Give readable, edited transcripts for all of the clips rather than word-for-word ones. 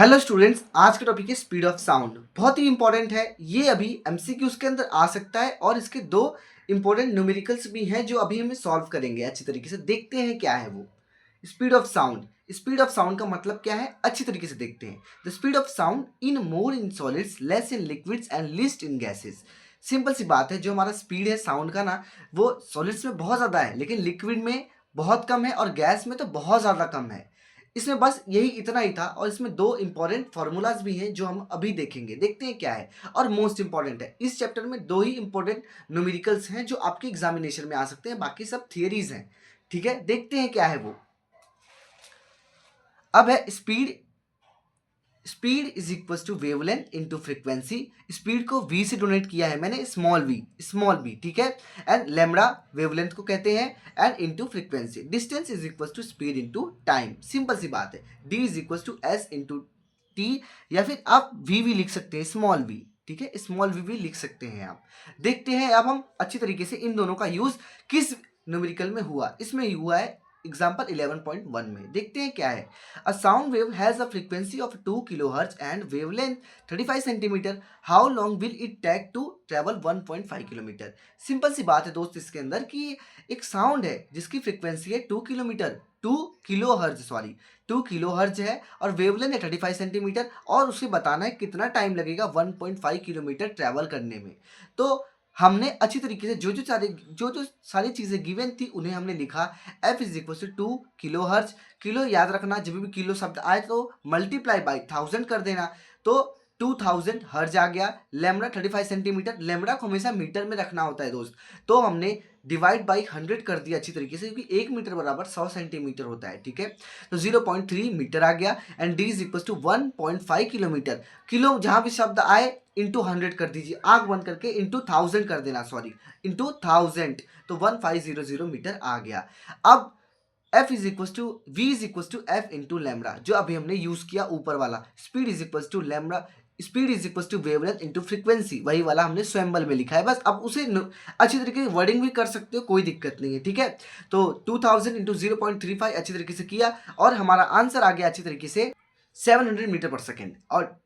Hello students, आज का topic है स्पीड ऑफ साउंड। बहुत ही इंपॉर्टेंट है ये। अभी एमसीक्यूज के अंदर आ सकता है और इसके दो इंपॉर्टेंट न्यूमेरिकल्स भी हैं जो अभी हमें सॉल्व करेंगे अच्छी तरीके से। देखते हैं क्या है वो speed of sound. Speed of sound का मतलब क्या है, अच्छी तरीके से देखते हैं। The speed of sound in more in solids, less in liquids and least in gases. Simple सी बात है, जो हमारा स्पीड है साउंड का ना, वो सॉलिड्स में बहुत ज़्यादा है लेकिन लिक्विड में बहुत कम है और गैस में तो बहुत ज़्यादा कम है। इसमें बस यही इतना ही था और इसमें दो इंपॉर्टेंट फार्मूलाज भी हैं जो हम अभी देखेंगे। देखते हैं क्या है। और मोस्ट इंपॉर्टेंट है, इस चैप्टर में दो ही इंपॉर्टेंट न्यूमेरिकल्स हैं जो आपके एग्जामिनेशन में आ सकते हैं, बाकी सब थियरीज हैं। ठीक है, देखते हैं क्या है वो। अब है speed. Speed is equal to wavelength into frequency. Speed को v से डोनेट किया है मैंने, स्मॉल v, ठीक है। एंड लैम्बडा वेवलेंथ को कहते हैं, and into frequency. Distance is equal to speed into time. Simple सी बात है, d is equal to s into t, या फिर आप v भी लिख सकते हैं, स्मॉल v, ठीक है, स्मॉल v भी लिख सकते हैं आप। देखते हैं अब हम अच्छी तरीके से इन दोनों का यूज किस न्यूमेरिकल में हुआ। इसमें हुआ है एग्जाम्पल 11.1 में। देखते हैं क्या है। A sound wave has a frequency of 2 kilohertz and wavelength 35 centimetre. How long will it take to travel 1.5 kilometre. Simple सी बात है दोस्त इसके अंदर कि एक साउंड है जिसकी फ्रीक्वेंसी है 2 किलोमीटर, 2 किलोहर्ट्ज, सॉरी 2 किलोहर्ट्ज है, और वेवलेंथ है 35 सेंटीमीटर, और उसे बताना है कितना टाइम लगेगा 1.5 किलोमीटर ट्रैवल करने में। तो हमने अच्छी तरीके से जो सारी चीज़ें गिवन थी उन्हें हमने लिखा। f is equal to 2 kilo hertz. Kilo याद रखना, जब भी किलो शब्द आए तो मल्टीप्लाई बाई 1000 कर देना, तो 2000 हर्ज आ गया। लैम्बडा 35 सेंटीमीटर, लैम्बडा को हमेशा मीटर में रखना होता है दोस्त, तो हमने डिवाइड बाई 100 कर दिया अच्छी तरीके से, क्योंकि 1 मीटर बराबर 100 सेंटीमीटर होता है, ठीक है। तो 0.3 मीटर आ गया। And d is equal to 1.5 kilometre. Kilo जहाँ भी शब्द आए इंटू 100 कर दीजिए, आग बंद करके इंटू 1000 कर देना, सॉरी इंटू 1000, तो 1500 मीटर आ गया। अब f is equal to v is equal to f into lambda, जो अभी हमने यूज किया ऊपर वाला। Speed is equal to lambda, speed is equal to wavelength into frequency, वही वाला हमने स्वयंबल में लिखा है। बस अब उसे अच्छी तरीके से वर्डिंग भी कर सकते हो, कोई दिक्कत नहीं है, ठीक है। तो 2000 इंटू 0.35 अच्छी तरीके से किया और हमारा आंसर आ गया अच्छी तरीके से 700 मीटर पर सेकेंड। और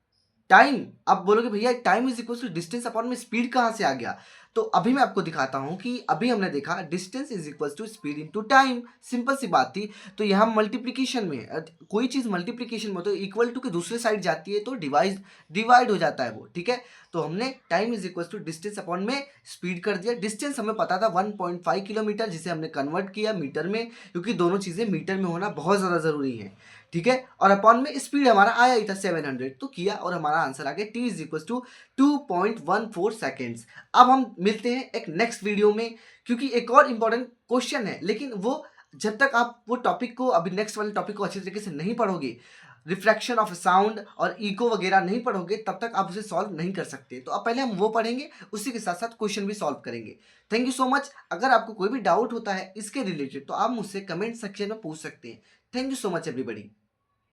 टाइम, आप बोलोगे भैया time is equal to distance upon में स्पीड कहाँ से आ गया, तो अभी मैं आपको दिखाता हूं कि अभी हमने देखा distance is equal to speed into time. Simple सी बात थी। तो यहाँ मल्टीप्लिकेशन में कोई चीज़ मल्टीप्लिकेशन में तो इक्वल टू के दूसरे साइड जाती है तो डिवाइड हो जाता है वो, ठीक है। तो हमने time is equal to distance upon में स्पीड कर दिया। डिस्टेंस हमें पता था 1.5 किलोमीटर, जिसे हमने कन्वर्ट किया मीटर में, क्योंकि दोनों चीज़ें मीटर में होना बहुत ज़्यादा ज़रूरी है, ठीक है। और अपॉन में स्पीड हमारा आया ही था 700, तो किया और हमारा आंसर आ गया t is equal to 2.14 seconds. अब हम मिलते हैं एक नेक्स्ट वीडियो में, क्योंकि एक और इंपॉर्टेंट क्वेश्चन है, लेकिन वो जब तक आप वो टॉपिक को, अभी नेक्स्ट वाले टॉपिक को अच्छी तरीके से नहीं पढ़ोगे, रिफ्लेक्शन ऑफ साउंड और इको वगैरह नहीं पढ़ोगे, तब तक आप उसे सॉल्व नहीं कर सकते। तो अब पहले हम वो पढ़ेंगे, उसी के साथ साथ क्वेश्चन भी सॉल्व करेंगे। Thank you so much. अगर आपको कोई भी डाउट होता है इसके रिलेटेड तो आप मुझसे कमेंट सेक्शन में पूछ सकते हैं। Thank you so much everybody.